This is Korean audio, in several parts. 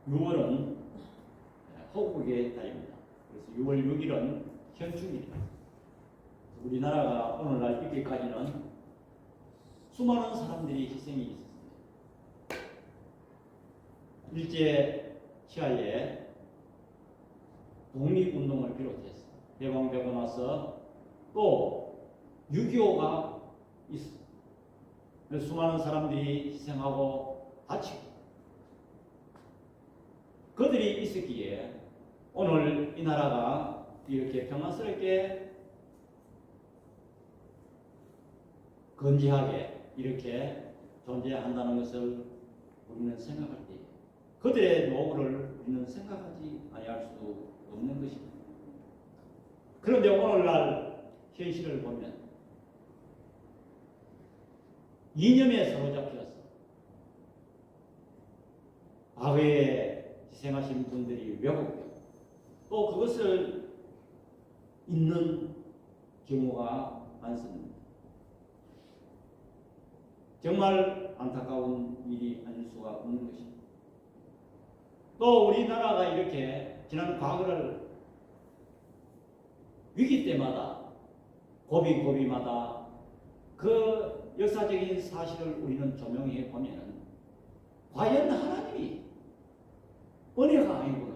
6월은 호국의 달입니다. 그래서 6월 6일은 현충일입니다. 우리나라가 오늘날 있기까지는 수많은 사람들이 희생이 있었습니다. 일제 시하에 독립운동을 비롯해서 해방되고 나서 또 6.25가 있습니다. 수많은 사람들이 희생하고 다치고 그들이 있었기에 오늘 이 나라가 이렇게 평안스럽게 건재하게 이렇게 존재한다는 것을 우리는 생각할 때 그들의 노고를 우리는 생각하지 아니할 수 없는 것입니다. 그런데 오늘날 현실을 보면 이념에 사로잡혀서 과거에 희생하신 분들이 왜곡되고 또 그것을 잊는 경우가 많습니다. 정말 안타까운 일이 아닐 수가 없는 것입니다. 또 우리나라가 이렇게 지난 과거를 위기 때마다 고비고비마다 그 역사적인 사실을 우리는 조명해 보면 과연 하나님이 은혜가 아니구나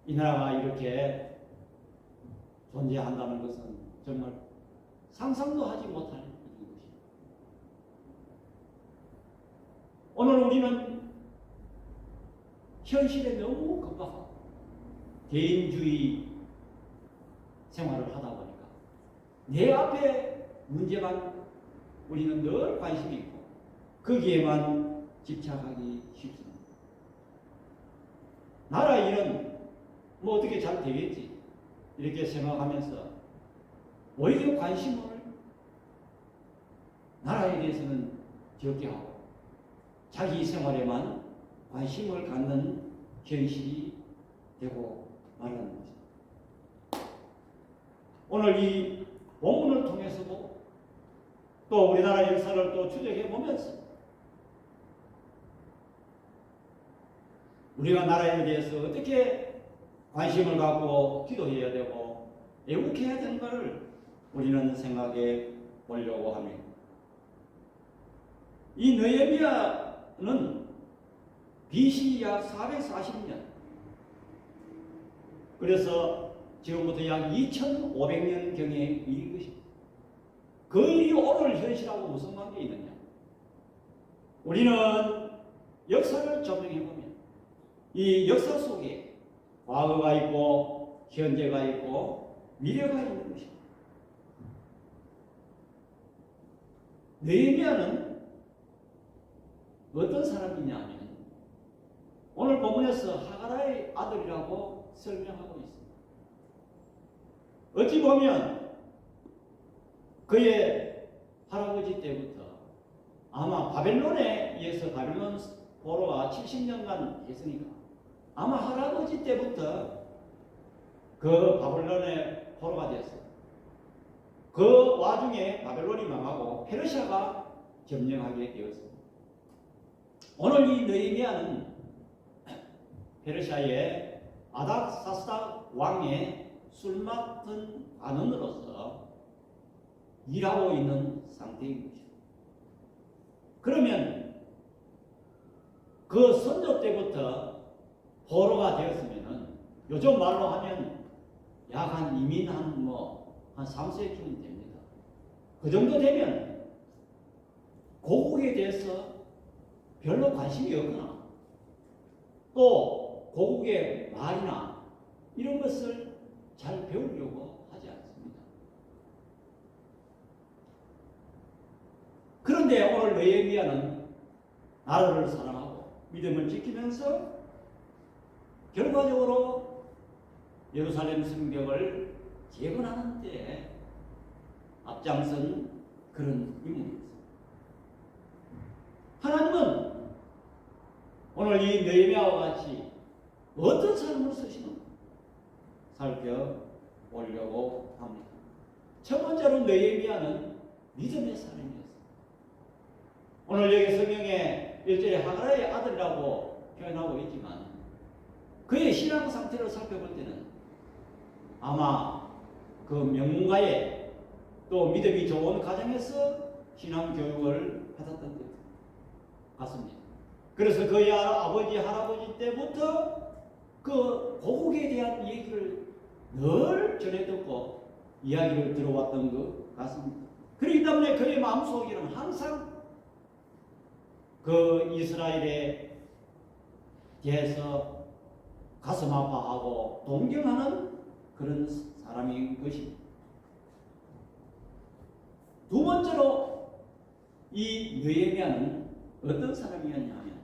이 나라가 이렇게 존재한다는 것은 정말 상상도 하지 못할 일인 것입니다. 오늘 우리는 현실에 너무 급박하고 개인주의 생활을 하다 보니까 내 앞에 문제만 우리는 늘 관심이 있고 거기에만 집착하기 쉽습니다. 나라 일은 뭐 어떻게 잘 되겠지 이렇게 생각하면서 오히려 관심을 나라에 대해서는 적게 하고 자기 생활에만 관심을 갖는 현실이 되고 말하는 것입니다. 오늘 이 본문을 통해서도 또 우리나라 역사를 또 추적해 보면서 우리가 나라에 대해서 어떻게 관심을 갖고 기도해야 되고 애국해야 되는가를 우리는 생각해 보려고 합니다. 이 느헤미야는 BC 약 440년 그래서 지금부터 약 2500년경의 일인 것입니다. 그 일이 오늘 현실하고 무슨 관계 있느냐? 우리는 역사를 조명해보면 이 역사 속에 과거가 있고 현재가 있고 미래가 있는 것입니다. 느헤미야는 어떤 사람이냐 하면 오늘 본문에서 하가라의 아들이라고 설명하고 있습니다. 어찌 보면 그의 할아버지 때부터 아마 바벨론에 의해서 바벨론 포로가 70년간 했으니까 아마 할아버지 때부터 그 바벨론의 포로가 되었어요. 그 와중에 바벨론이 망하고 페르시아가 점령하게 되었습니다. 오늘 이 느헤미야는 페르시아의 아닥사스다 왕의 술 맡은 관원으로서 일하고 있는 상태인 것이죠. 그러면 그 선조 때부터 포로가 되었으면은 요즘 말로 하면 약 한 이민 한 3세쯤 됩니다. 그 정도 되면 고국에 대해서 별로 관심이 없거나 또 고국의 말이나 이런 것을 잘 배우려고 하지 않습니다. 그런데 오늘 느헤미야는 나라를 사랑하고 믿음을 지키면서 결과적으로 예루살렘 성벽을 재건하는 데 앞장선 그런 인물입니다. 하나님은 오늘 이 느헤미야와 같이 어떤 삶을 쓰시는가 살펴보려고 합니다. 첫 번째로 느헤미야는 믿음의 사람이었습니다. 오늘 여기 성경에 1절에 하가라의 아들이라고 표현하고 있지만 그의 신앙 상태를 살펴볼 때는 아마 그 명문가의 또 믿음이 좋은 가정에서 신앙 교육을 받았던 것 같습니다. 그래서 그의 아버지, 할아버지 때부터 그 고국에 대한 얘기를 늘 전해 듣고 이야기를 들어왔던 것 같습니다. 그렇기 때문에 그의 마음속에는 항상 그 이스라엘에 대해서 가슴 아파하고 동경하는 그런 사람인 것입니다. 두 번째로 이 느헤미야는 어떤 사람이었냐 하면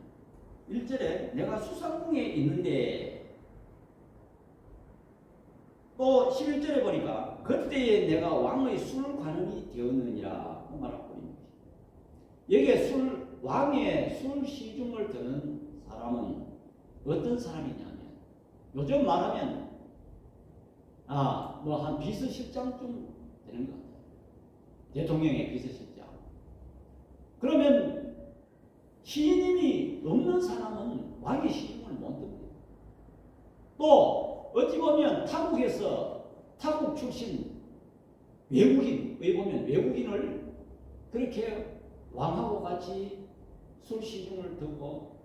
1절에 내가 수상궁에 있는데 또 11절에 보니까 그때에 내가 왕의 술관원이 되었느니라 말하고 있는 것입니다. 여기에 왕의 술 시중을 드는 사람은 어떤 사람이냐면 요즘 말하면 뭐 한 비서실장쯤 되는 것 같아요. 대통령의 비서실장. 그러면 신임이 없는 사람은 왕의 시중을 못 듭니다. 또 어찌 보면 타국 출신 외국인에 보면 외국인을 그렇게 왕하고 같이 술 시중을 두고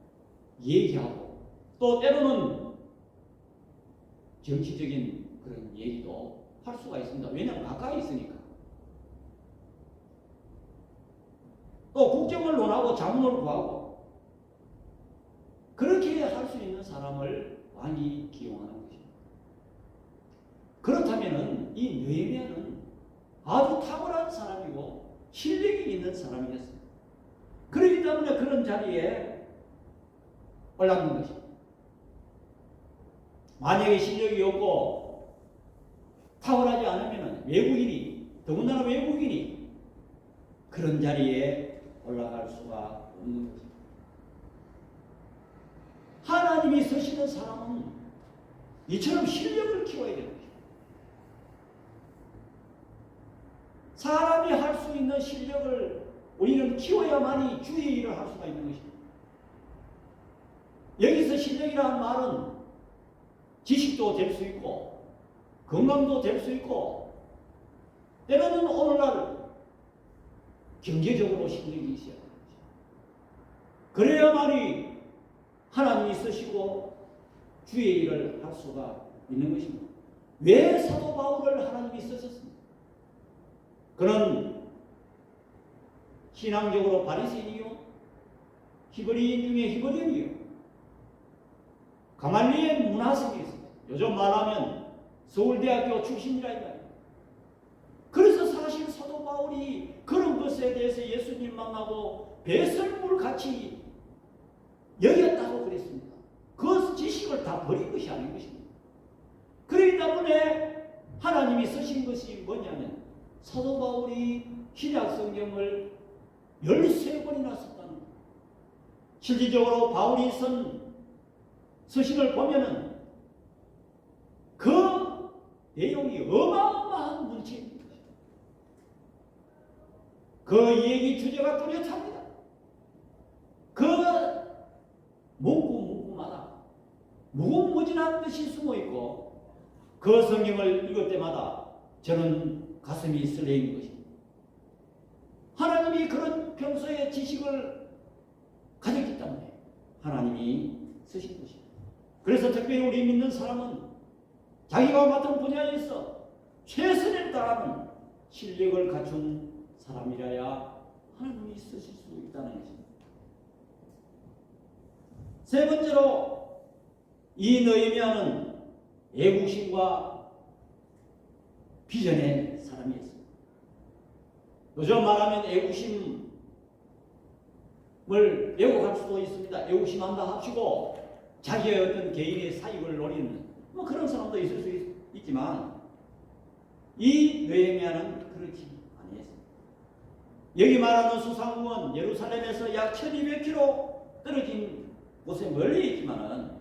얘기하고 또 때로는 정치적인 그런 얘기도 할 수가 있습니다. 왜냐하면 가까이 있으니까. 또 국정을 논하고 자문을 구하고 그렇게 할 수 있는 사람을 왕이 기용하는 것입니다. 그렇다면 이 느헤미야는 아주 탁월한 사람이고 실력이 있는 사람이었습니다. 그렇기 때문에 그런 자리에 올랐는 것입니다. 만약에 실력이 없고 탁월하지 않으면 더군다나 외국인이 그런 자리에 올라갈 수가 없는 것입니다. 하나님이 쓰시는 사람은 이처럼 실력을 키워야 되는 것입니다. 사람이 할 수 있는 실력을 우리는 키워야만이 주의 일을 할 수가 있는 것입니다. 여기서 실력이라는 말은 지식도 될 수 있고 건강도 될 수 있고 때로는 오늘날 경제적으로 실력이 있어야 합니다. 그래야만이 하나님이 쓰시고 주의 일을 할 수가 있는 것입니다. 왜 사도 바울을 하나님이 쓰셨습니까? 그는 신앙적으로 바리새인이요 히브리인 중에 히브리인이요 가말리엘 문화생이 있습니다. 요즘 말하면 서울대학교 출신이라 이거예요. 그래서 사실 사도 바울이 그런 것에 대해서 예수님 만나고 배설물 같이 여겼다고 그랬습니다. 그 지식을 다 버린 것이 아닌 것입니다. 그렇기 때문에 하나님이 쓰신 것이 뭐냐면 사도 바울이 신약 성경을 13번이나 썼다는 거예요. 실질적으로 바울이 쓴 서신을 보면은 그 내용이 어마어마한 문체입니다. 그 얘기 주제가 뚜렷합니다. 그 문구마다 무궁무진한 뜻이 숨어있고 그 성경을 읽을 때마다 저는 가슴이 설레이는 것입니다. 하나님이 그런 평소의 지식을 가졌기 때문에 하나님이 쓰신 것입니다. 그래서 특별히 우리 믿는 사람은 자기가 맡은 분야에서 최선을 다하는 실력을 갖춘 사람이라야 하나님이 쓰실 수 있다는 것입니다. 세 번째로 이 느헤미야는 애국심과 비전의 사람이었습니다. 요즘 말하면 애국심을 왜곡할 수도 있습니다. 애국심한다 합치고 자기의 어떤 개인의 사익을 노리는 그런 사람도 있을 수 있지만 이 느헤미야는 그렇지 아니했습니다. 여기 말하는 수상궁은 예루살렘에서 약 1200km 떨어진 곳에 멀리 있지만은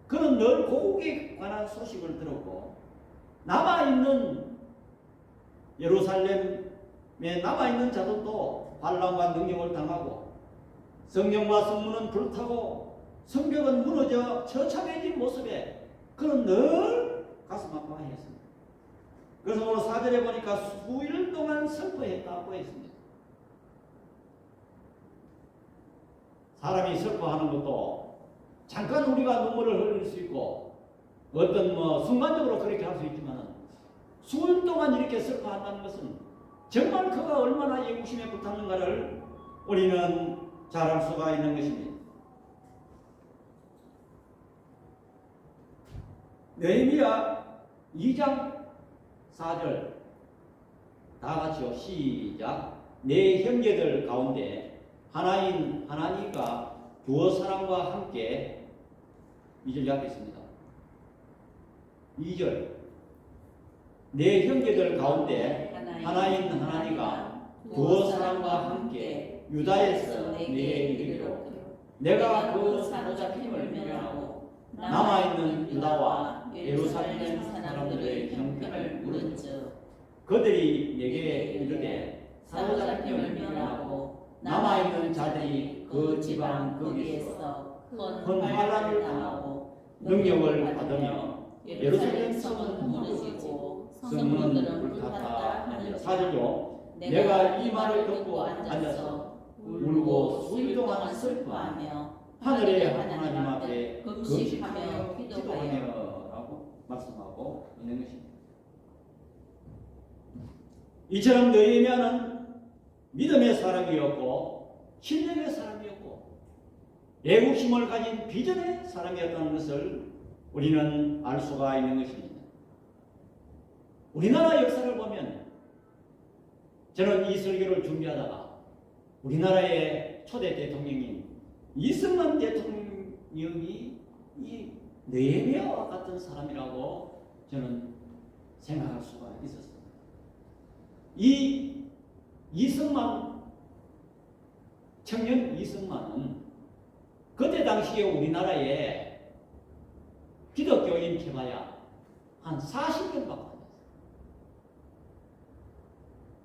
그는 늘 고국에 관한 소식을 들었고 남아있는 예루살렘에 남아있는 자들도 환난과 능력을 당하고 성령과 성문은 불타고 성벽은 무너져 처참해진 모습에 그는 늘 가슴 아파했습니다. 그래서 오늘 4절에 보니까 수일 동안 슬퍼했다고 했습니다. 사람이 슬퍼하는 것도 잠깐 우리가 눈물을 흘릴 수 있고 어떤 순간적으로 그렇게 할 수 있지만 수일 동안 이렇게 슬퍼한다는 것은 정말 그가 얼마나 예우심에 붙었는가를 우리는 잘 알 수가 있는 것입니다. 느헤미야 2장 4절 다 같이요. 시작. 내 형제들 가운데 하나인 하나님과 두어 사람과 함께 2절 옆에 있습니다. 2절 내 형제들 가운데 하나인 하나님과 두어 사람과 함께 유다에서 내게 이르기로 내가 그 사로잡힘을 명하고 남아있는 유다와 예루살렘 사람들의 형편을 물은즉 그들이 내게 이르되 사로잡힘을 명하고 남아있는 자들이 그 지방 거기에서 큰 환난을 당하고 능력을 받으며 예루살렘 성은 무너지고 성문들은 불탔다 하는 사절로 내가 이 말을 듣고 앉아서 울고 수일 동안 슬퍼하며 하늘의 하나님 앞에 금식하며 기도하며 라고 말씀하고 있는 것입니다. 이처럼 느헤미야는 믿음의 사람이었고 신령의 사람이었고 애국심을 가진 비전의 사람이었다는 것을 우리는 알 수가 있는 것입니다. 우리나라 역사를 보면 저는 이 설교를 준비하다가 우리나라의 초대 대통령인 이승만 대통령이 이 느헤미야와 같은 사람이라고 저는 생각할 수가 있었습니다. 이 이승만 청년 이승만은 그때 당시에 우리나라에 기독교인 해봐야 한 40명밖에 안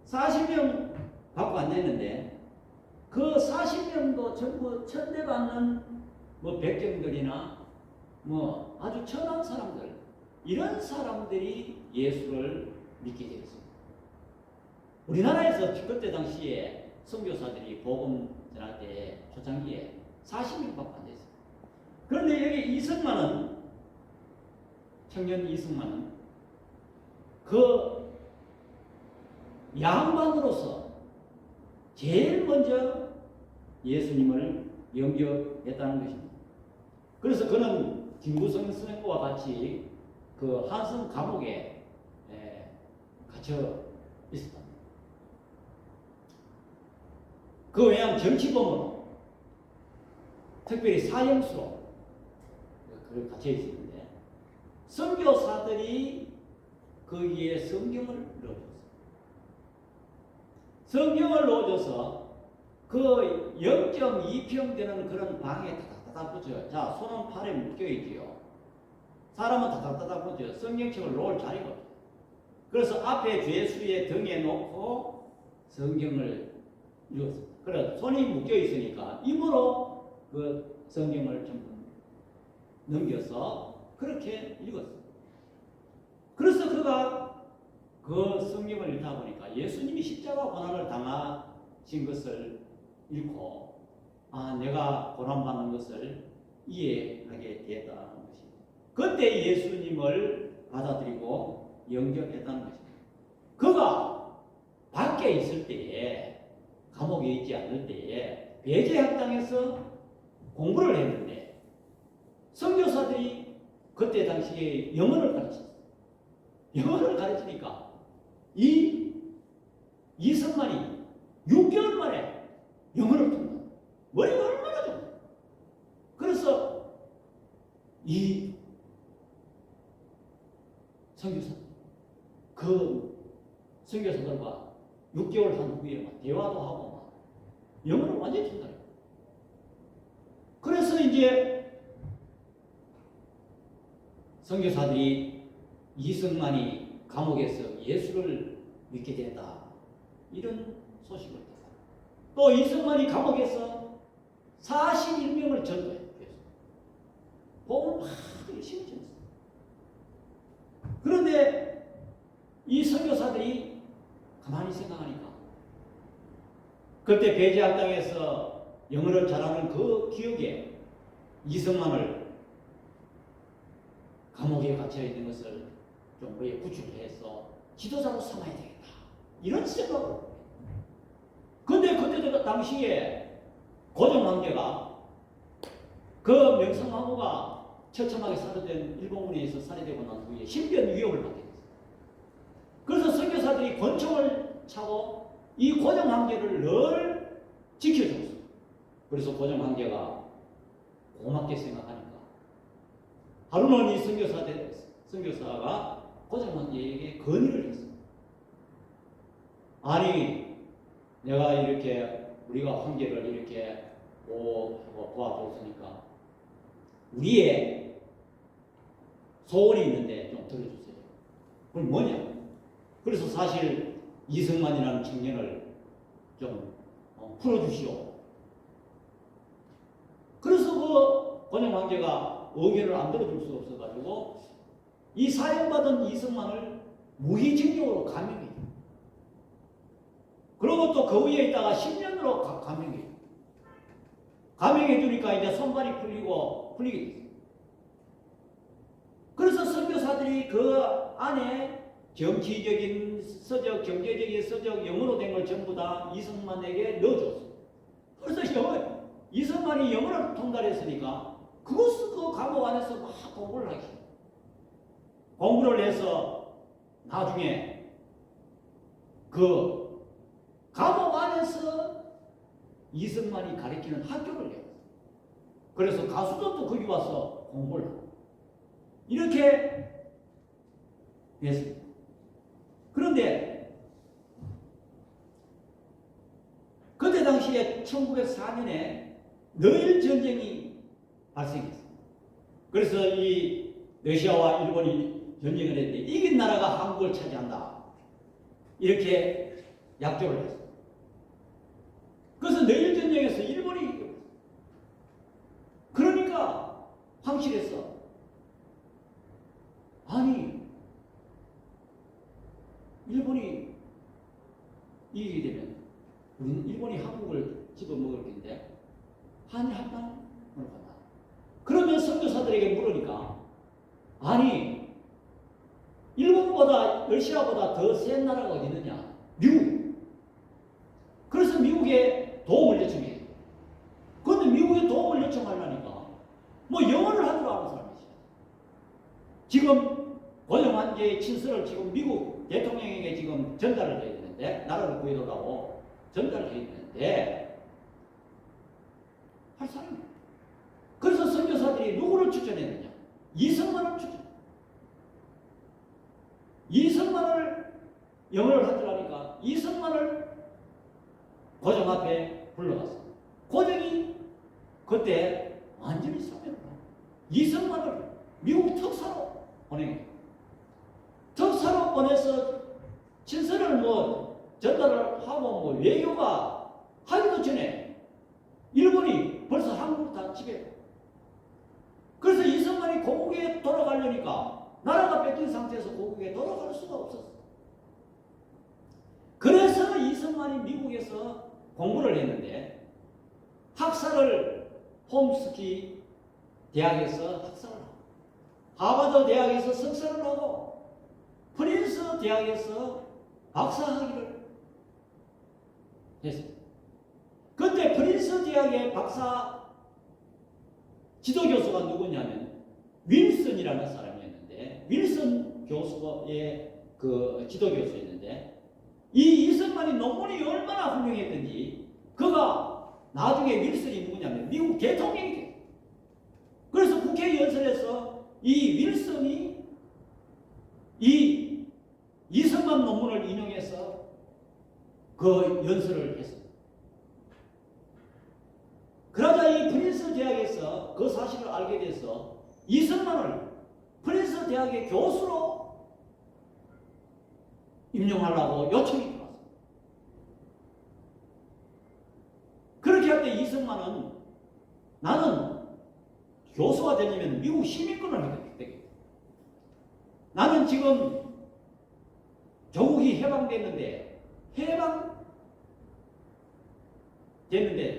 됐어요. 40명 밖에 안 됐는데 그 40명도 전부 천대받는 백정들이나 아주 천한 사람들 이런 사람들이 예수를 믿게 되었습니다. 우리나라에서 그때 당시에 선교사들이 복음 전할 때 초창기에 40명밖에 안 됐어요. 그런데 여기 이승만은 청년 이승만은 그 양반으로서 제일 먼저 예수님을 영접했다는 것입니다. 그래서 그는 김구성 선생과 같이 그 한성 감옥에 갇혀 있었다. 그 외에는 정치범으로 특별히 사형수로 갇혀 있었는데 선교사들이 거기에 성경을 넣어줬어요. 성경을 넣어줘서 그 0.2평 되는 그런 방에 다다다다 붙여요. 자, 손은 팔에 묶여있지요. 사람은 다다다다 붙여요. 성경책을 놓을 자리가 없어요. 그래서 앞에 죄수의 등에 놓고 성경을 읽었어요. 그래 손이 묶여있으니까 입으로 그 성경을 좀 넘겨서 그렇게 읽었어요. 그래서 그가 그 성경을 읽다 보니까 예수님이 십자가 고난을 당하신 것을 읽고 내가 고난받는 것을 이해하게 되었다는 것입니다. 그때 예수님을 받아들이고 영접했다는 것입니다. 그가 밖에 있을 때에 감옥에 있지 않을 때에 배제학당에서 공부를 했는데 선교사들이 그때 당시에 영어를 가르쳤어요. 영어를 가르치니까 이 이승만이 6개월 만에 영어를 통과. 머리가 얼마나 좋아. 그래서 이 선교사 그 선교사들과 6개월 한 후에 대화도 하고 영어를 완전히 통달해요. 그래서 이제 선교사들이 이승만이 감옥에서 예수를 믿게 된다 이런 소식을 듣고 또 이승만이 감옥에서 41명을 전도해요. 심해졌어요. 그런데 이 선교사들이 가만히 생각하니까 그때 배제학 당에서 영어를 잘하는 그 기억에 이승만을 감옥에 갇혀 있는 것을 좀 구출해서 지도자로 삼아야 되겠다. 이런 생각을. 근데 그때 당시에 고종황제가 그 명성황후가 처참하게 살해된 일본군에 의해서 살해되고 난 후에 신변 위협을 받게 됐어요. 그래서 선교사들이 권총을 차고 이 고종황제를 늘 지켜줬어요. 그래서 고종황제가 고맙게 생각하니까 하루는 이 선교사가 고종황제에게 건의를 했어요. 아니, 내가 이렇게 우리가 황제를 이렇게 도와줬으니까 우리의 소원이 있는데 좀 들어주세요. 그건 뭐냐? 그래서 사실 이승만이라는 청년을 좀 풀어주시오. 그래서 그 고종황제가 의견을 안 들어줄 수 없어가지고 이 사형받은 이승만을 무기징역으로 감형해요. 그리고 또 그 위에 있다가 10년으로 감형해요. 감형해주니까 이제 손발이 풀리게 됐어요. 그래서 선교사들이 그 안에 정치적인 서적, 경제적인 서적, 영어로 된 걸 전부 다 이승만에게 넣어줬어요. 그래서 이승만이 영어를 통달했으니까 그것을 그 감옥 안에서 막 공부를 하기. 공부를 해서 나중에 그 감옥 안에서 이승만이 가르치는 학교를 해요. 그래서 가수들도 거기 와서 공부를 하고 이렇게 했습니다. 그런데 그때 당시에 1904년에 러일 전쟁이 발생했습니다. 그래서 이 러시아와 일본이 전쟁을 했는데 이긴 나라가 한국을 차지한다. 이렇게 약조를 했습니다. 그래서 러일 전쟁에서 일본이 이겼어요. 그러니까 황실에서 아니 일본이 이기게 되면 우리는 일본이 한국을 집어먹을 텐데 한일 합방을 간다. 그러면 선교사들에게 물으니까 아니 일본보다 러시아보다 더 센 나라가 어디 있느냐? 미국. 그래서 미국에 도움을 요청해요. 그런데 미국에 도움을 요청하려니까 뭐 영어를 할 줄 아는 사람이지. 지금 고종황제의 친서를 지금 미국 대통령에게 지금 전달을 해야 되는데 나라를 구해달라고 전달을 해야 되는데 할 사람이. 그래서 선교사들이 누구를 추천했느냐? 이승만을 추천. 이승만을 영어를 할 줄 아니까 이승만을 고종 앞에 불러갔어. 고종이 그때 완전히 사면을 하고 이승만을 미국 특사로 보내요. 특사로 보내서 친서를 전달을 하고 외교가 하기도 전에 일본이 벌써 한국을 다 지배해. 그래서 이승만이 고국에 돌아가려니까 나라가 뺏긴 상태에서 고국에 돌아갈 수가 없었어. 그래서 이승만이 미국에서 공부를 했는데 학사를 홈스키 대학에서 학사를 하고 하버드 대학에서 석사를 하고 프린스 대학에서 박사학위를 했습니다. 그때 프린스 대학의 박사 지도교수가 누구냐면 윌슨이라는 사람이었는데 윌슨 교수의 그 지도교수였는데 이 이승만이 논문이 얼마나 훌륭했던지 그가 나중에 윌슨이 누구냐면 미국 대통령이 돼요. 그래서 국회 연설에서 이 윌슨이 이 이승만 논문을 인용해서 그 연설을 했습니다. 그러자 이 프린스 대학에서 그 사실을 알게 돼서 이승만을 프린스 대학의 교수로 임용하려고 요청이 들어왔습니다. 그렇게 할 때 이승만은 나는 교수가 되려면 미국 시민권을 획득해. 나는 지금 조국이 해방됐는데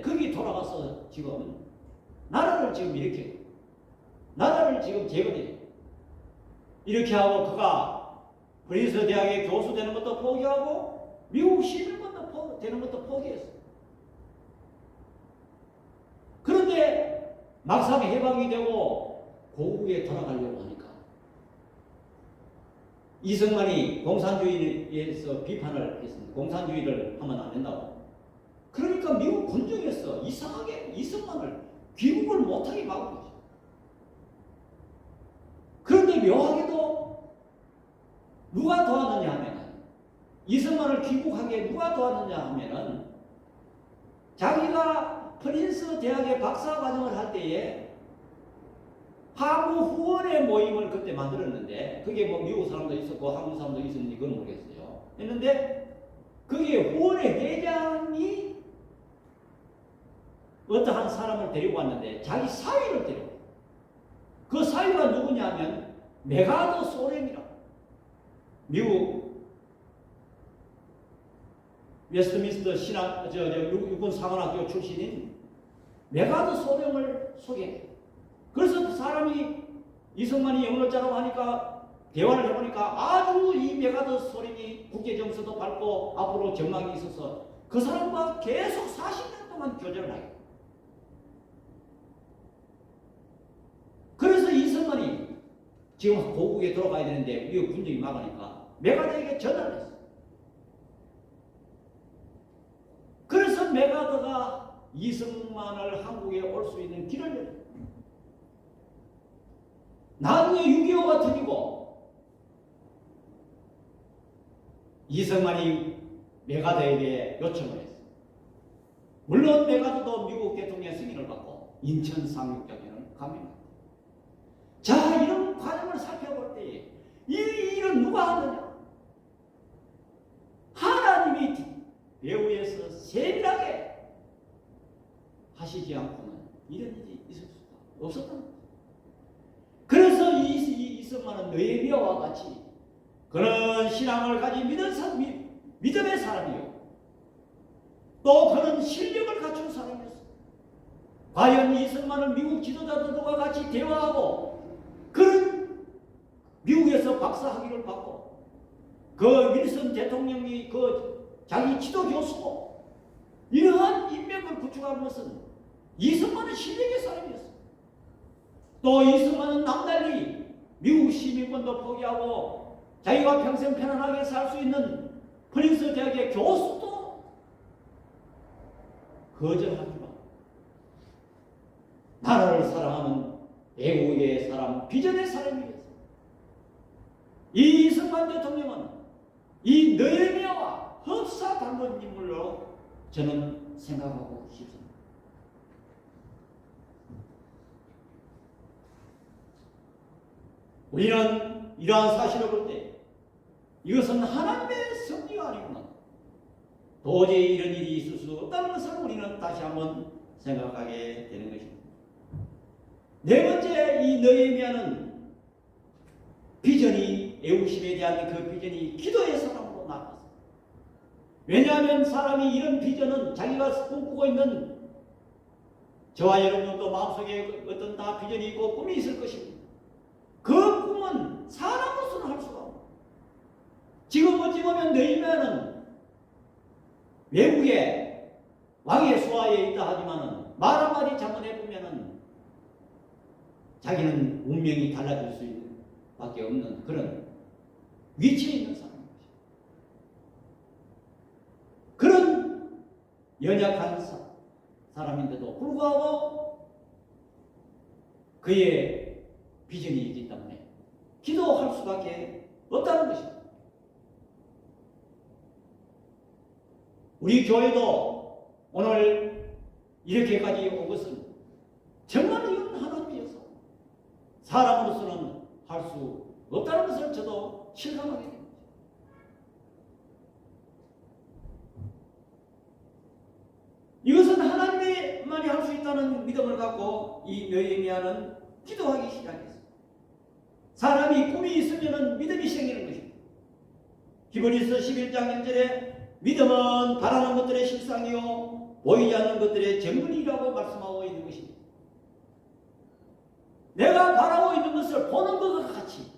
거기 돌아가서 지금 나라를 지금 재건해. 이렇게 하고 그가 프린스 대학의 교수 되는 것도 포기하고 미국 시민권도 되는 것도 포기했어. 그런데 막상 해방이 되고 고국에 돌아가려고 하니까 이승만이 공산주의에서 비판을 했습니다. 공산주의를 하면 안 된다고. 그러니까 미국 군중에서 이상하게 이승만을 귀국을 못하게 막은 거죠. 그런데 묘하게도 누가 도왔느냐 하면 이승만을 귀국하게 누가 도왔느냐 하면은 자기가 프린스 대학의 박사 과정을 할 때에 한국 후원의 모임을 그때 만들었는데 그게 뭐 미국 사람도 있었고 한국 사람도 있었는지 그건 모르겠어요. 했는데 그게 후원의 회장이 어떠한 사람을 데리고 왔는데 자기 사위를 데리고 왔어요. 그 사위가 누구냐면 메가더 소렌이라 미국 웨스트민스터 육군 사관학교 출신인 메가더 소령을 소개해요. 그래서 그 사람이 이승만이 영어를 짜라고 하니까 대화를 해보니까 아주 이 메가더 소령이 국제정서도 밝고 앞으로 전망이 있어서 그 사람과 계속 40년 동안 교제를 하게. 그래서 이승만이 지금 고국에 들어가야 되는데 미국 군중이 막으니까 메가더에게 전화를 했어. 그래서 메가더가 이승만을 한국에 올 수 있는 길을 열었어. 나중에 6.25가 터지고 이승만이 메가더에게 요청을 했어. 물론 메가더도 미국 대통령의 승인을 받고 인천 상륙작전을 감행했다. 자, 이런 과정을 살펴볼 때에 이 일은 누가 하느냐? 하나님이 배후에서 세밀하게 하시지 않고는 이런 일이 있을 수가 없었던 거죠. 그래서 이승만은 느헤미야와 같이 그런 신앙을 가진 믿음의 사람이요. 또 그런 실력을 갖춘 사람이었어. 과연 이승만은 미국 지도자들과 같이 대화하고 그런 미국에서 박사학위를 받고 그 윌슨 대통령이 그 자기 지도 교수고 이러한 인맥을 구축한 것은 이승만은 실력의 사람이었어. 또 이승만은 남달리 미국 시민권도 포기하고 자기가 평생 편안하게 살 수 있는 프린스 대학의 교수도 거절하지만 나라를 사랑하는 애국의 사람, 비전의 사람이었어. 이 이승만 대통령은 이 느헤미야와 흡사 닮은 인물로 저는 생각하고 싶습니다. 우리는 이러한 사실을 볼 때 이것은 하나님의 섭리가 아니구나. 도저히 이런 일이 있을 수 없다는 것을 우리는 다시 한번 생각하게 되는 것입니다. 네 번째, 이 느헤미야는 비전이 애국심에 대한 그 비전이 기도의 사람으로 나왔습니다. 왜냐하면 사람이 이런 비전은 자기가 꿈꾸고 있는 저와 여러분도 마음속에 어떤 다 비전이 있고 꿈이 있을 것입니다. 그 꿈은 사람으로서는 할 수가 없습니다. 지금 어찌 보면 느헤미야는 외국의 왕의 수하에 있다 하지만은 말 한마디 잘못해보면은 자기는 운명이 달라질 수 있는 밖에 없는 그런 위치에 있는 사람입니다. 그런 연약한 사람인데도 불구하고 그의 비전이 있기 때문에 기도할 수밖에 없다는 것입니다. 우리 교회도 오늘 이렇게까지 온 것은 정말 이건 하나님이어서 사람으로서는 할 수 없다는 것을 저도 실감하게 됩니다. 이것은 하나님만이 할 수 있다는 믿음을 갖고 이 느헤미야는 기도하기 시작했어요. 사람이 꿈이 있으면 믿음이 생기는 것입니다. 히브리서 11장 1절에 믿음은 바라는 것들의 실상이요 보이지 않는 것들의 증거이라고 말씀하고 있는 것입니다. 내가 바라고 있는 것을 보는 것과 같이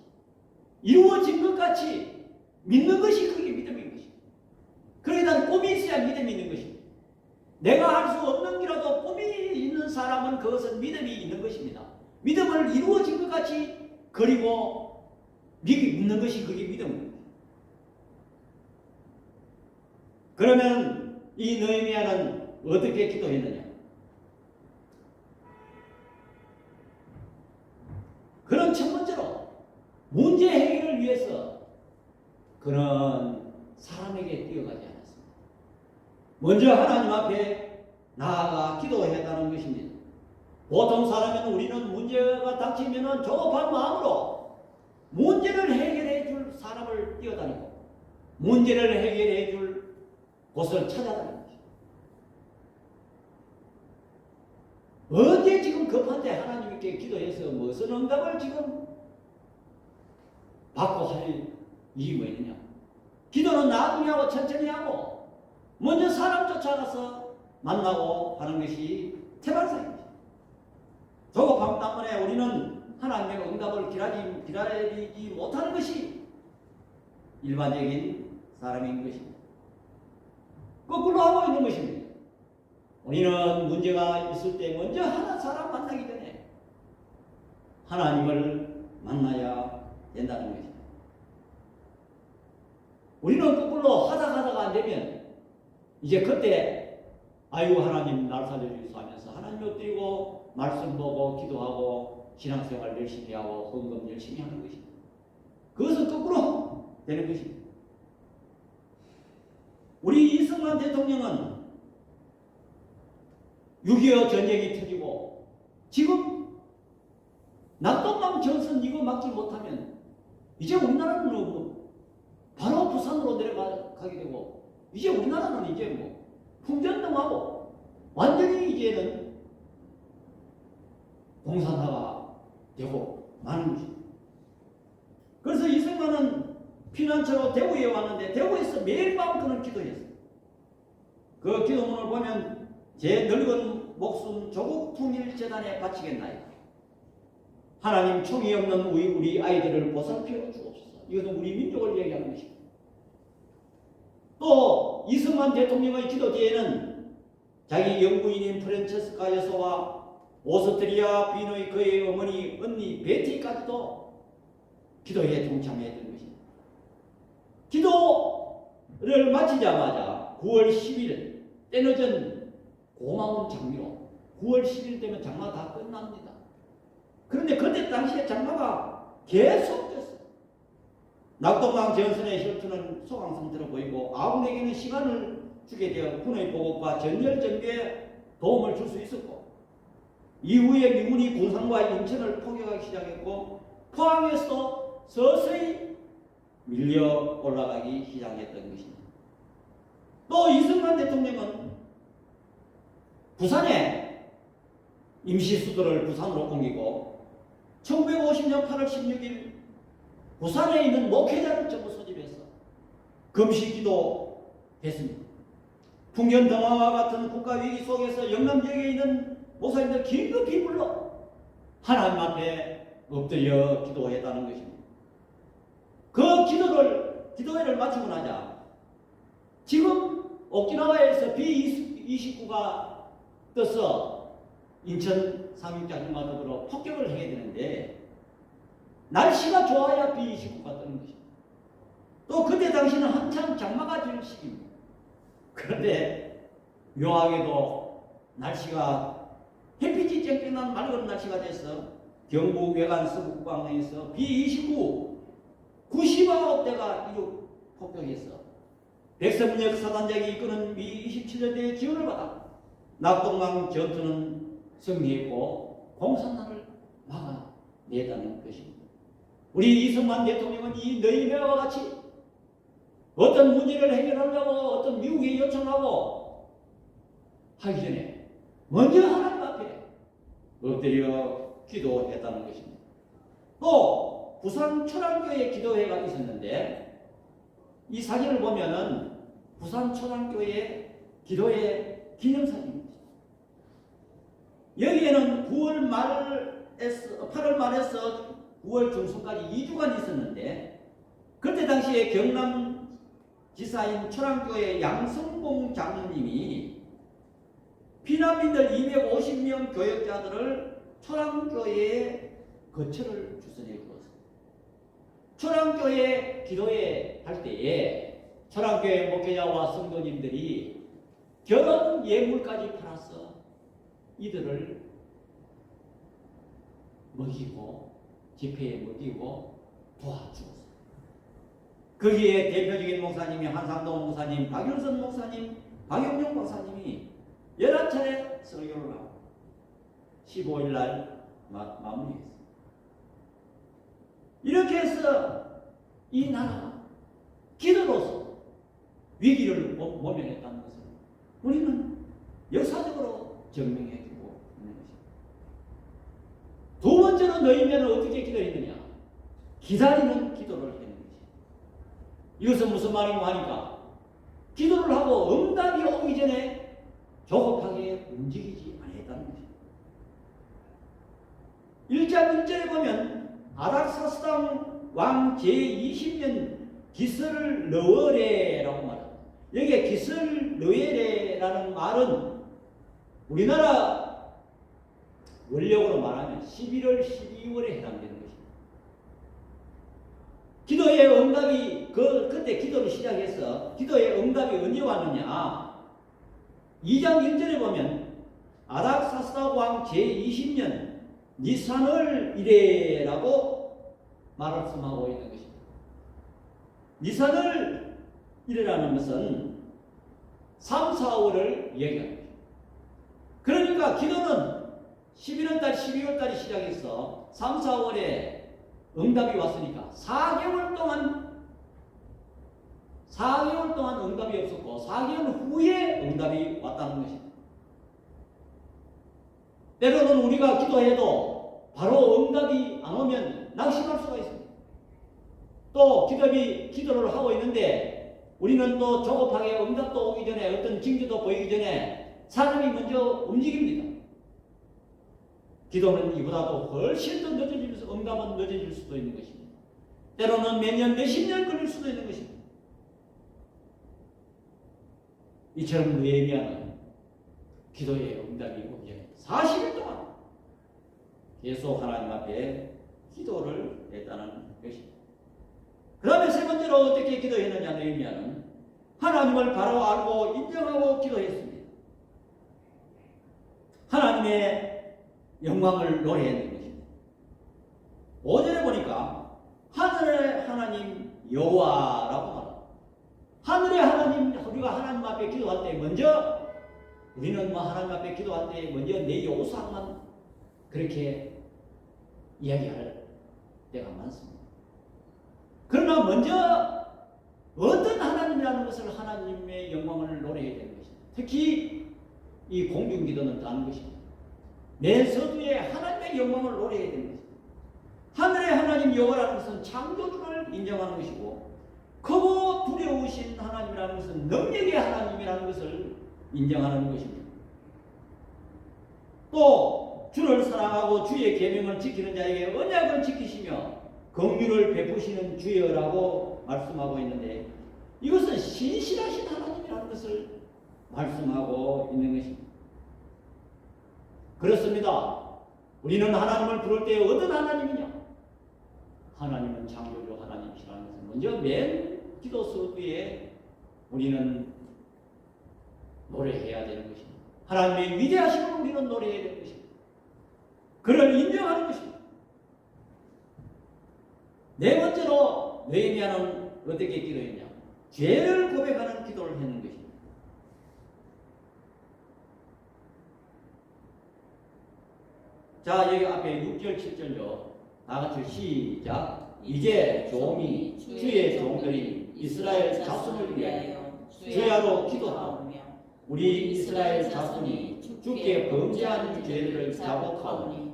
이루어진 것 같이 믿는 것이 그게 믿음인 것입니다. 그러니까 꿈이 있어야 믿음이 있는 것입니다. 내가 할 수 없는 기라도 꿈이 있는 사람은 그것은 믿음이 있는 것입니다. 믿음을 이루어진 것 같이 그리고 믿는 것이 그게 믿음입니다. 그러면 이 느헤미야는 어떻게 기도했느냐? 그는 첫 번째로 문제 해결을 위해서 그는 사람에게 뛰어가지 않았습니다. 먼저 하나님 앞에 나아가 기도했다는 것입니다. 보통 사람은 우리는 문제가 닥치면 조급한 마음으로 문제를 해결해 줄 사람을 뛰어다니고 문제를 해결해 줄 곳을 찾아다니는 것입니다. 언제 지금 급한데 하나님께 기도해서 무슨 응답을 지금 받고 할 이유가 있느냐? 기도는 나중에 하고 천천히 하고 먼저 사람 쫓아가서 만나고 하는 것이 태반사입니다. 조급함 때문에 우리는 하나님의 응답을 기다리지 못하는 것이 일반적인 사람인 것입니다. 거꾸로 하고 있는 것입니다. 우리는 문제가 있을 때 먼저 하나 사람 만나기 전에 하나님을 만나야 된다는 것입니다. 우리는 거꾸로 하다가 안 되면 이제 그때 아이고 하나님 날 살려주소 하면서 하나님 엎드리고 말씀 보고 기도하고 신앙생활 열심히 하고 헌금 열심히 하는 것입니다. 그것은 거꾸로 되는 것입니다. 우리 이승만 대통령은 6.25 전쟁이 터지고 지금 낙동강 전선 이거 막지 못하면 이제 우리나라는 바로 부산으로 내려가게 되고 이제 우리나라는 이제 풍전등하고 완전히 이제는 공산화가 되고 많은 것입니다. 그래서 이승만은 피난처로 대구에 왔는데 대구에서 매일 밤 그는 기도했어요. 그 기도문을 보면 제 늙은 목숨 조국 통일재단에 바치겠나이다. 하나님 총이 없는 우리 아이들을 보살펴 주옵소서. 이것은 우리 민족을 얘기하는 것입니다. 또 이승만 대통령의 기도 뒤에는 자기 영부인인 프란체스카 여사와 오스트리아 빈의 그의 어머니 언니 베티까지도 기도에 동참했던 것입니다. 기도를 마치자마자 9월 10일 때늦은 고마운 장미로 9월 10일 되면 장마 다 끝납니다. 그런데 그때 당시에 장마가 계속됐어요. 낙동강 전선의 혈투는 소강 상태로 보이고 아군에게는 시간을 주게 되어 군의 보급과 전열 전개에 도움을 줄 수 있었고 이후에 미군이 군산과 인천을 포격하기 시작했고 포항에서도 서서히 밀려 올라가기 시작했던 것입니다. 또 이승만 대통령은 부산에 임시수도를 부산으로 옮기고 1950년 8월 16일 부산에 있는 목회자를 전부 소집해서 금식기도 했습니다. 풍년등화와 같은 국가위기 속에서 영남 지역에 있는 목사님들 긴급히 불러 하나님 앞에 엎드려 기도했다는 것입니다. 그 기도회를 마치고 나자 지금 오키나와에서 B-29가 떠서 인천 상륙작전과 더불어 폭격을 해야 되는데 날씨가 좋아야 B-29가 뜨는 것입니다. 또 그때 당시는 한참 장마가 질 시기입니다. 그런데 묘하게도 날씨가 햇빛이 쨍쨍한 맑은 날씨가 돼서 경북 외관 서북방에서 B-29 99대가 이륙 폭격해서 백선문역 사단장이 이끄는 Mi-27년대의 지원을 받아 낙동강 전투는 승리했고 공산당을 막아냈다는 것입니다. 우리 이승만 대통령은 이 느헤미야와 같이 어떤 문제를 해결하려고 어떤 미국에 요청하고 하기 전에 먼저 하나님 앞에 엎드려 기도했다는 것입니다. 또 부산 초랑교회 기도회가 있었는데 이 사진을 보면은 부산 초랑교회 기도회 기념사진입니다. 여기에는 9월 말에서 8월 말에서 9월 중순까지 2주간 있었는데 그때 당시에 경남지사인 초랑교회 양성봉 장로님이 피난민들 250명 교역자들을 초랑교회에 거처를 주선해 주었습니다. 초랑교회 기도회 할 때에 초랑교회 목회자와 성도님들이 결혼 예물까지 팔아서 이들을 먹이고 집회에 먹이고 도와주었습니다. 거기에 대표적인 목사님이 한상동 목사님, 박윤선 목사님, 박영용 목사님이 11차례 설교를 하고 15일 날 마무리했습니다. 이렇게 해서 이 나라가 기도로서 위기를 모면했다는 것을 우리는 역사적으로 증명해주고 있는 것입니다. 두 번째로 너희는 어떻게 기도했느냐? 기다리는 기도를 했는 것입니다. 이것은 무슨 말인가 하니까 기도를 하고 응답이 오기 전에 조급하게 움직이지 아니했다는 것입니다. 1장 1절에 보면 아닥사스당 왕 제20년 기슬 르웨레라고 말합니다. 여기에 기슬 르웨레라는 말은 우리나라 원력으로 말하면 11월, 12월에 해당되는 것입니다. 기도의 응답이 그때 기도를 시작해서 기도의 응답이 언제 왔느냐? 2장 1절에 보면 아닥사스당 왕 제20년 니산월 이래라고 말씀하고 있는 것입니다. 니산월 이래라는 것은 3, 4월을 얘기합니다. 그러니까 기도는 11월달, 12월달이 시작해서 3, 4월에 응답이 왔으니까 4개월 동안 응답이 없었고 4개월 후에 응답이 왔다는 것입니다. 때로는 우리가 기도해도 바로 응답이 안 오면 낙심할 수가 있습니다. 또 기도를 하고 있는데 우리는 또 조급하게 응답도 오기 전에 어떤 징조도 보이기 전에 사람이 먼저 움직입니다. 기도는 이보다도 훨씬 더 늦어지면서 응답은 늦어질 수도 있는 것입니다. 때로는 몇 년, 몇십 년 걸릴 수도 있는 것입니다. 이처럼 느헤미야는 기도의 응답이 오기 전에 40일 동안 계속 하나님 앞에 기도를 했다는 것입니다. 그 다음에 세 번째로 어떻게 기도했느냐? 느헤미야는 하나님을 바로 알고 인정하고 기도했습니다. 하나님의 영광을 노래하는 것입니다. 5절에 보니까 하늘의 하나님 여호와라고 말합니다. 하늘의 하나님, 우리가 하나님 앞에 기도할 때 먼저 우리는 하나님 앞에 기도할 때 먼저 내 요구사항만 그렇게 이야기할 때가 많습니다. 그러나 먼저 어떤 하나님이라는 것을 하나님의 영광을 노래해야 되는 것입니다. 특히 이 공중기도는 다른 것입니다. 내 서두에 하나님의 영광을 노래해야 되는 것입니다. 하늘의 하나님 여호와라는 것은 창조주를 인정하는 것이고 크고 두려우신 하나님이라는 것은 능력의 하나님이라는 것을 인정하는 것입니다. 또 주를 사랑하고 주의 계명을 지키는 자에게 언약을 지키시며 긍휼을 베푸시는 주여라고 말씀하고 있는데 이것은 신실하신 하나님이라는 것을 말씀하고 있는 것입니다. 그렇습니다. 우리는 하나님을 부를 때 어떤 하나님이냐? 하나님은 창조주 하나님이시라는 것을 먼저 맨 기도 서두에 우리는 노래해야 되는 것입니다. 하나님의 위대하심을 우리는 노래해야 되는 것입니다. 그를 인정하는 것입니다. 네 번째로 느헤미야는 어떻게 기도했냐? 죄를 고백하는 기도를 했는 것입니다. 자, 여기 앞에 6절, 7절요. 다 같이 시작. 이제 종이 주의 종들이 이스라엘 자손을 위하여 주야로 기도하오며 우리 이스라엘 자손이 주께 범죄한 죄를 자복하오니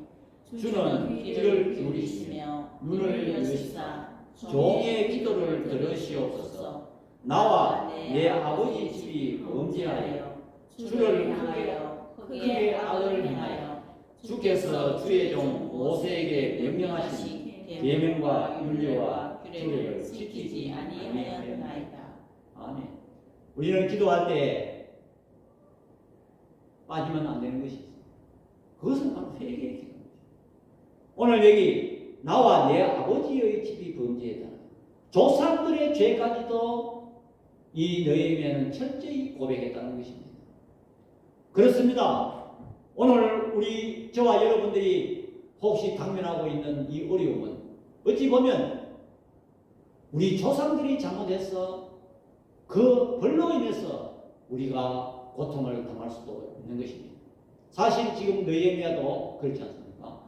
주는 귀를 기울이시며 눈을 여시사 종의 기도를 들으시옵소서. 나와 내 아버지 집이 범죄하여 주를 크게 악을 행하여 주께서 주의 종 모세에게 명령하신 계명과 윤례와 규례를 지키지 아니하였나이다. 아멘. 우리는 기도할 때 빠지면 안 되는 것이 있어요. 그것은 바로 회개의 기도입니다. 오늘 여기 나와 내 아버지의 집이 범죄했다. 조상들의 죄까지도 이 느헤미야는 철저히 고백했다는 것입니다. 그렇습니다. 오늘 우리 저와 여러분들이 혹시 당면하고 있는 이 어려움은 어찌 보면 우리 조상들이 잘못해서 그 벌로 인해서 우리가 고통을 당할 수도 있는 것입니다. 사실 지금 느헤미야도 그렇지 않습니까?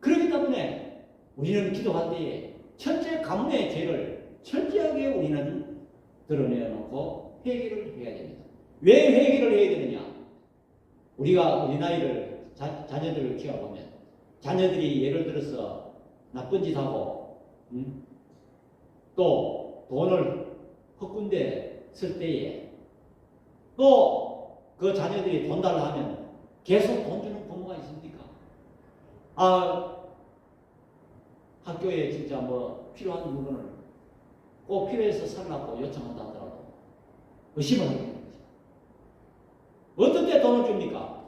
그렇기 때문에 우리는 기도할 때에 첫째 가문의 죄를 철저하게 우리는 드러내놓고 회개를 해야 됩니다. 왜 회개를 해야 되느냐? 우리가 우리 나이를 자녀들을 키워보면 자녀들이 예를 들어서 나쁜 짓 하고 또 돈을 헛군데 쓸 때에 또 그 자녀들이 돈 달라 하면 계속 돈 주는 부모가 있습니까? 학교에 진짜 뭐 필요한 물건을 꼭 필요해서 살라고 요청한다 하더라도 의심을 하게 되는 거죠. 어떤 때 돈을 줍니까?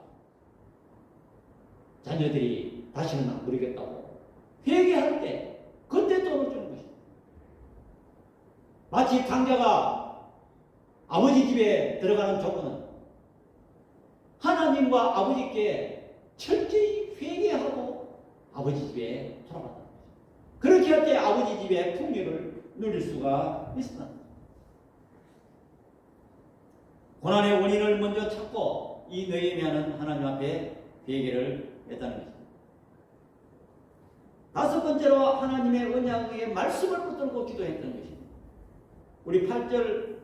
자녀들이 다시는 안 그러겠다고 회개할 때 그때 돈을 주는 것입니다. 마치 강자가 아버지 집에 들어가는 조건은 하나님과 아버지께 철저히 회개하고 아버지 집에 돌아간다. 그렇게 할 때 아버지 집에 풍요를 누릴 수가 있습니다. 고난의 원인을 먼저 찾고 이 느헤미야는 하나님 앞에 회개를 했다는 것입니다. 다섯 번째로 하나님의 언약의 말씀을 붙들고 기도했던 것입니다. 우리 8절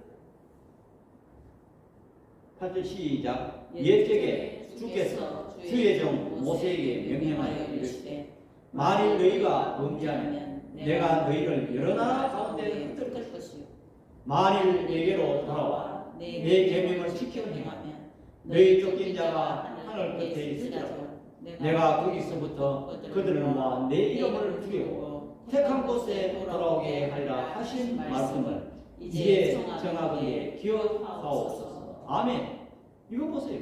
시작. 옛적에 주께서 주의 종 모세에게 명령하여 이르시되 만일 너희가 범죄하면 내가 너희를 여러 나라 가운데 흩을 것이요 만일 내게로 돌아와 내 계명을 지켜 행하면 너희 쫓긴 자가 하늘 끝에 있으리라. 내가 거기서부터 그들을 모아 내 이름을 두려고 택한 곳에 돌아오게 하리라 하신 말씀을 이제 정하기에 기억하옵소서. 아멘. 이거 보세요.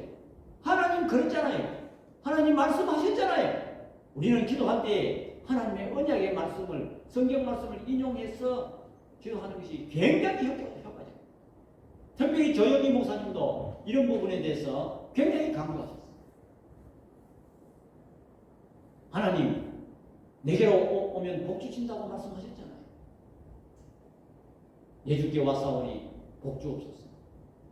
하나님 그랬잖아요. 하나님 말씀하셨잖아요. 우리는 기도할 때 하나님의 언약의 말씀을, 성경 말씀을 인용해서 기도하는 것이 굉장히 효과적입니다. 특별히 조영희 목사님도 이런 부분에 대해서 굉장히 강조하셨어요. 하나님 내게로 오면 복 주신다고 말씀하셨잖아요. 예주께 왔사오니 복 주옵소서.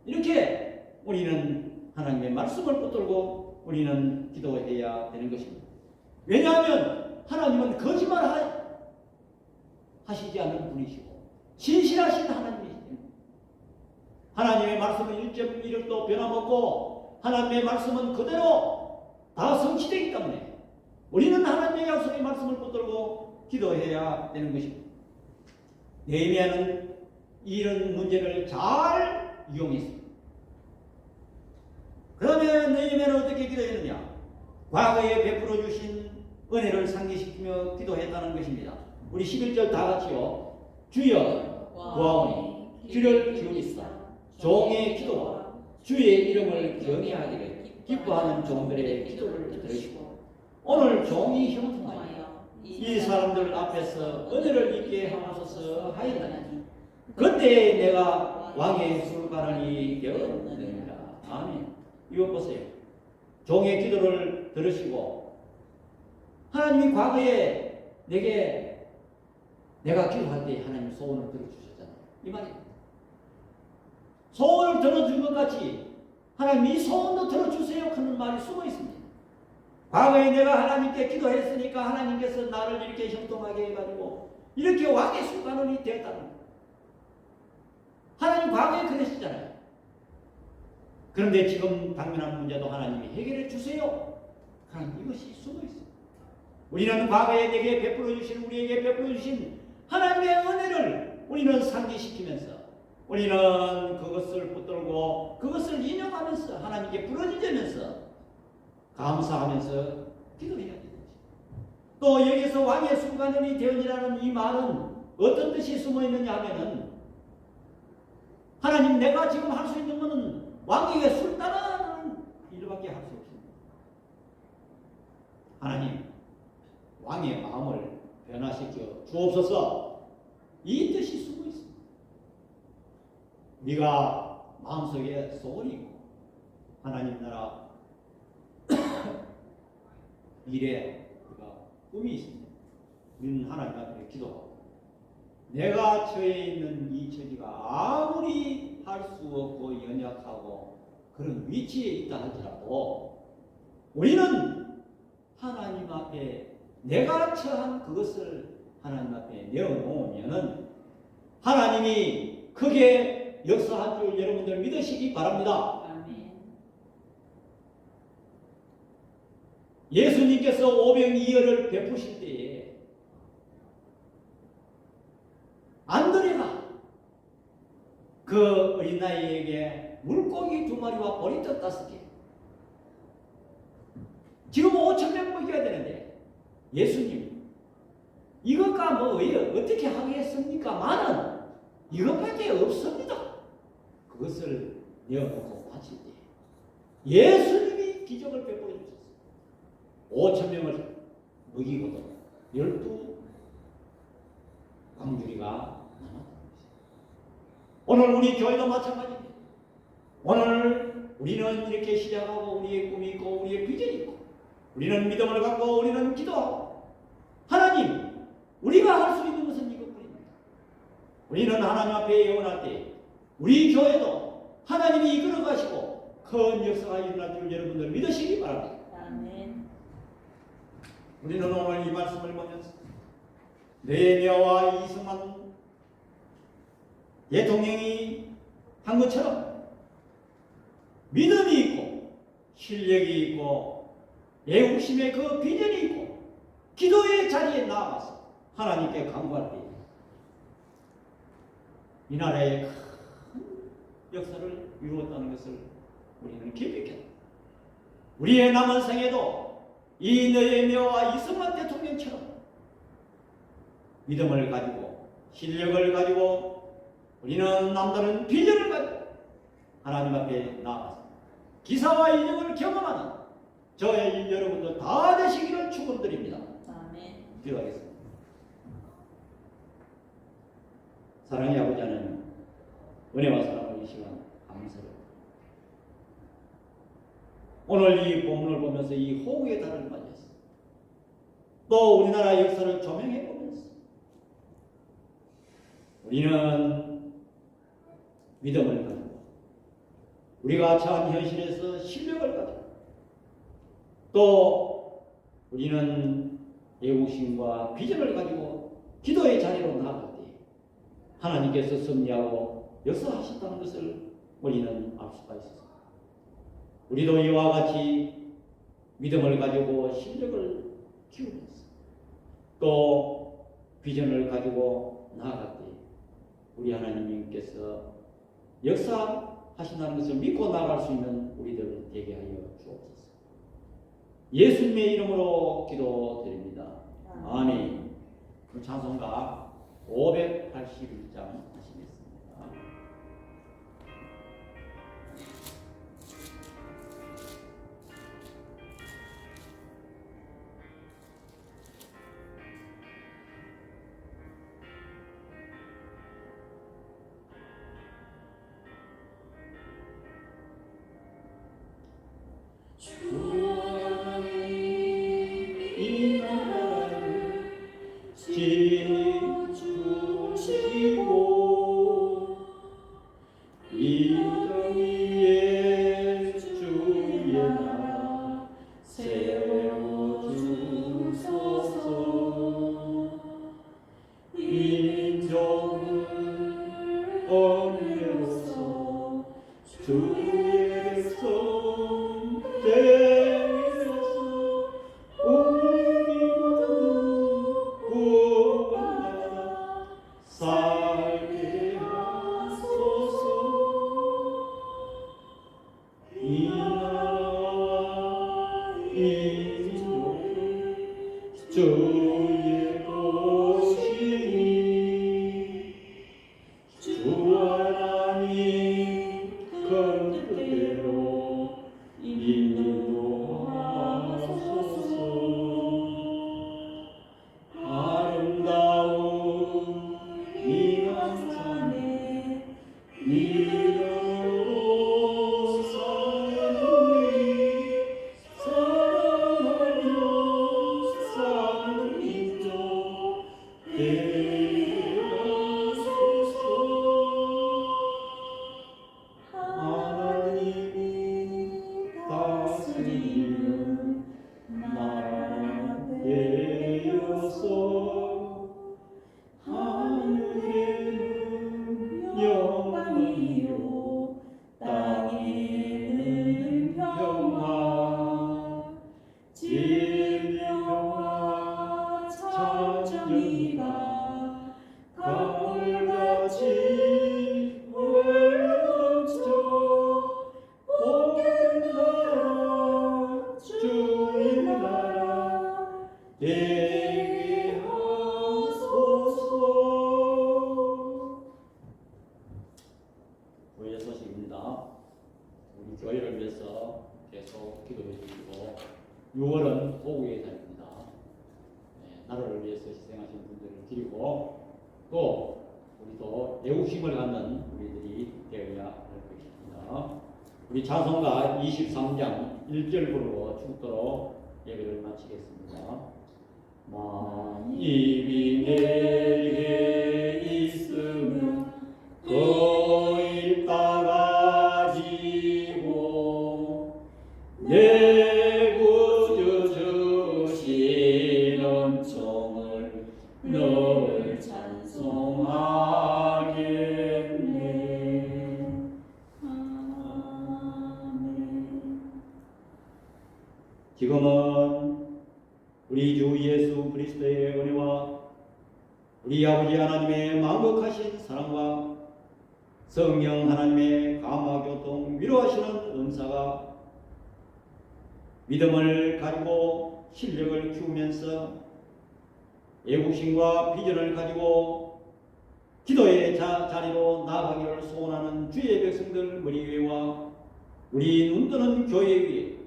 이렇게 우리는 하나님의 말씀을 붙들고 우리는 기도해야 되는 것입니다. 왜냐하면 하나님은 거짓말 하시지 않는 분이시고 신실하신 하나님이시기 때문에 하나님의 말씀은 1.1도 변함없고 하나님의 말씀은 그대로 다 성취되기 때문에 우리는 하나님의 약속의 말씀을 붙들고 기도해야 되는 것입니다. 느헤미야는 이런 문제를 잘 이용했습니다. 그러면 느헤미야는 어떻게 기도했느냐? 과거에 베풀어 주신 은혜를 상기시키며 기도했다는 것입니다. 우리 11절 다 같이요. 주여 구하오니 귀를 기울이사 종의 기도와 주의 이름을 경외하기를 기뻐하는 종들의 기도를 들으시고 오늘 종이 형통하여 이 사람들 앞에서 은혜를 입게 하옵소서 하였나니 그때 내가 왕의 술가란이 되었느니라. 아멘. 이거 보세요. 종의 기도를 들으시고 하나님이 과거에 내가 기도할 때 하나님 소원을 들어주셨잖아요. 이 말입니다. 소원을 들어준 것 같이 하나님 이 소원도 들어주세요 하는 말이 숨어 있습니다. 과거에 내가 하나님께 기도했으니까 하나님께서 나를 이렇게 형통하게 해가지고 이렇게 왕의 술관원이 되었다는 거예요. 하나님 과거에 그러시잖아요. 그런데 지금 당면한 문제도 하나님이 해결해 주세요. 하나님 이것이 숨어 있어요. 우리는 과거에 내게 베풀어 주신, 우리에게 베풀어 주신 하나님의 은혜를 우리는 상기시키면서 우리는 그것을 붙들고 그것을 인용하면서 하나님께 부르짖으면서 감사하면서 기도해야 되는 것입니다. 또 여기서 왕의 순간음이 되었니라는 이 말은 어떤 뜻이 숨어 있느냐 하면은, 하나님, 내가 지금 할 수 있는 것은 왕에게 술따라는 일밖에 할 수 없습니다. 하나님, 왕의 마음을 변화시켜 주옵소서. 이 뜻이 숨어 있습니다. 우리가 마음속에 소원이 있고 하나님 나라 미래 우리가 꿈이 있습니다. 우리는 하나님 앞에 기도하고, 내가 처해 있는 이 처지가 아무리 할 수 없고 연약하고 그런 위치에 있다 할지라도 우리는 하나님 앞에 내가 처한 그것을 하나님 앞에 내어놓으면은 하나님이 크게 역사할 줄 여러분들 믿으시기 바랍니다. 아멘. 예수님께서 오병이어를 베푸실 때에 안드레가 그 어린아이에게 물고기 2마리와 보리떡 5개, 지금 5,000명 먹여야 되는데 예수님, 이것과 뭐 어떻게 하겠습니까? 많은 이것밖에 없습니다. 그것을 내어놓고 바칠 때 예수님이 기적을 베풀어 주셨어요. 5,000명을 먹이고도 12 광주리가 남았다는 것입니다. 오늘 우리 교회도 마찬가지입니다. 오늘 우리는 이렇게 시작하고 우리의 꿈이 있고 우리의 비전이 있고 우리는 믿음을 갖고 우리는 기도하고, 하나님, 우리가 할 수 있는 것은 이것뿐입니다. 우리는 하나님 앞에 예언할 때 우리 교회도 하나님이 이끌어 가시고 큰 역사가 일어날 줄 여러분들 믿으시기 바랍니다. 아멘. 우리는 오늘 이 말씀을 보면서 느헤미야와 이스만 대통령이 한 것처럼 믿음이 있고 실력이 있고 애국심의 그 비전이 있고 기도의 자리에 나아가서 하나님께 간구할 때 이 나라의 큰 역사를 이루었다는 것을 우리는 깊이 깨닫습니다. 우리의 남은 생에도 이 느헤미야와 이스만 대통령처럼 믿음을 가지고 실력을 가지고 우리는 남다른 비전을 가지고 하나님 앞에 나아가서 기사와 이적을 경험하는 저의 여러분들 다 되시기를 축원드립니다. 아멘. 기도하겠습니다. 사랑의 아버지 하나님, 은혜와 사랑을 이 시간 감사합니다. 오늘 이 본문을 보면서 이 호구의 달을 맞이했습니다. 또 우리나라 역사를 조명해 보면서 우리는 믿음을 가지고 우리가 처한 현실에서 실력을 가지고 또 우리는 애국심과 비전을 가지고 기도의 자리로 나아갈 때 하나님께서 섭리하고 역사하셨다는 것을 우리는 알 수가 있습니다. 우리도 이와 같이 믿음을 가지고 실력을 키우면서 또 비전을 가지고 나아갈 때 우리 하나님께서 역사하신다는 것을 믿고 나아갈 수 있는 우리들 되게 하여 주옵소서. 예수님의 이름으로 기도드립니다. 아멘. 찬송가 581장 하시겠습니다. 이 나라를 지어주시고 이 땅 위에 주의 나라 세워주소서. 인종을 언제로서 주의 백성 되어서 우리 주의 도시니 주 하나님 그 뜻대로 인도하소서. 아름다운 이 강산에 이름으로 사는 우리 사랑하며 사는 민족 되어소서. 하나님이 다스리는 나라 되어서 하늘에는 영광이요 땅에는 평화, 진리와 찬정이가 강물같이 흘러넘쳐 복된 나라 주의 나라 되게 하소서. 우리의 소식입니다. 우리 교회를 위해서 계속 기도해 주시고 6월은 보고의 달입니다. 나라를 위해서 희생하신 분들을 드리고 또 우리도 애국심을 갖는 우리들이 되어야 할 것입니다. 우리 자성가 23장 1절 부르고 죽도록 예배를 마치겠습니다. 만입이 내게 있으면 거의 따가지고 내 구주 주시는 종을 늘 찬송하겠네. 아멘. 지금은 우리 주 예수 그리스도의 은혜와 우리 아버지 하나님의 만극하신 사랑과 성령 하나님의 감화교통 위로하시는 은사가 믿음을 가지고 실력을 키우면서 애국심과 비전을 가지고 기도의 자리로 나아가기를 소원하는 주의 백성들 머리 위에와 우리 눈뜨는 교회 위에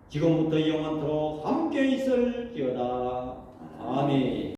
지금부터 영원토록 함께 있을지어다. 아멘.